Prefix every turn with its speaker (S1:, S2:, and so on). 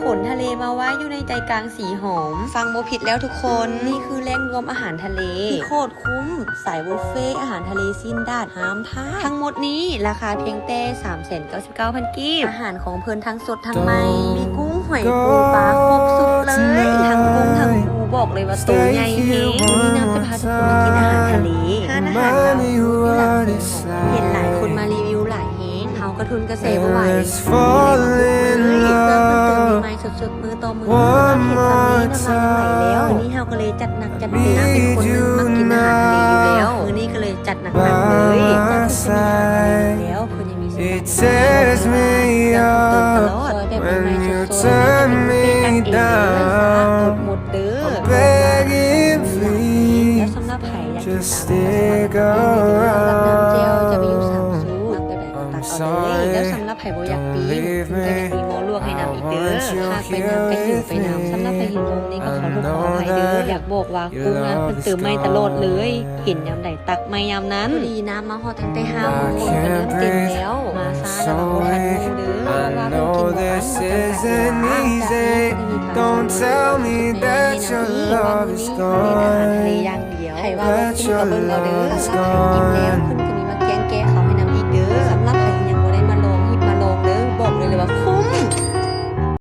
S1: ขนทะเลมาไว้อยู่ในใจกลางสีหอมฟังบ่ผิดแล้วทุกคนนี่คือแหล่งรวมอาหารทะเลที่โคตรคุ้มสายบุฟเฟ่อาหารทะเลสิ้นดาดห้ามพลาดทั้งหมดนี้ราคาเพียงแต่ 399,000 กีบอาหารของเพิ่นทั้งสดทั้งใหม่มีกุ้งหอยปูปลาครบสุดเลยทั้งกุ้งทั้งปูบอกเลยว่าตัวใหญ่แฮงวันนี้น้ำจะพาทุกคนมากินอาหารทะเลทานอาหารลาวที่หลักสีเห็นหลายคนมารีวิวหลายแฮงเฮากระทุนกระเสบ่ไหวเลยเพื่อนมันเติมใหม่สดๆมือต่อมือเห็นซำนี้น้ำลายไหลแล้ววันนี้เฮาก็เลยจัดหนักจัดเต็มเป็นคนนึงมากินอาหารทะเลอยู่แล้วมื้อนี้ก็เลยจัดหนักๆเลยจัดเป็นอาหารทะเลแล้วคนยังมีสิทธิ์ตลอดแบบใหม่ๆสดๆเป็นกันหมดเด้อแล้วสำหรับไผอยากกินตามน้ำเจลจะไปอยู่3สูตรแบบใดก็ตักเอาเลยแล้วสำหรับไผบ่อยากปีนก็ยังมีหม้อลวกให้น้ำอีกเด้อหากไปน้ำก็หิวไปน้ำสำหรับไปหินงงนี่ก็ขอโทษขออภัยเด้ออยากบอกว่ากุ้งนะมันเติมไม่ตลอดเลยเห็นยามใดตักไม่ยามนั้นดีน้ำมาฮอดตั้งแต่5 โมงก็เริ่มเต็มแล้วมาซาแล้วบ่ทันงงเด้อว่าเพิ่นกินบ่ทันหมดจำกัดเวลา Don't tell me that your love is gone ทะเลอย่างเดียวใครว่าบ่กินก็เบิ่งเอาเด้อถ้าใครอิ่มแล้วเพิ่นก็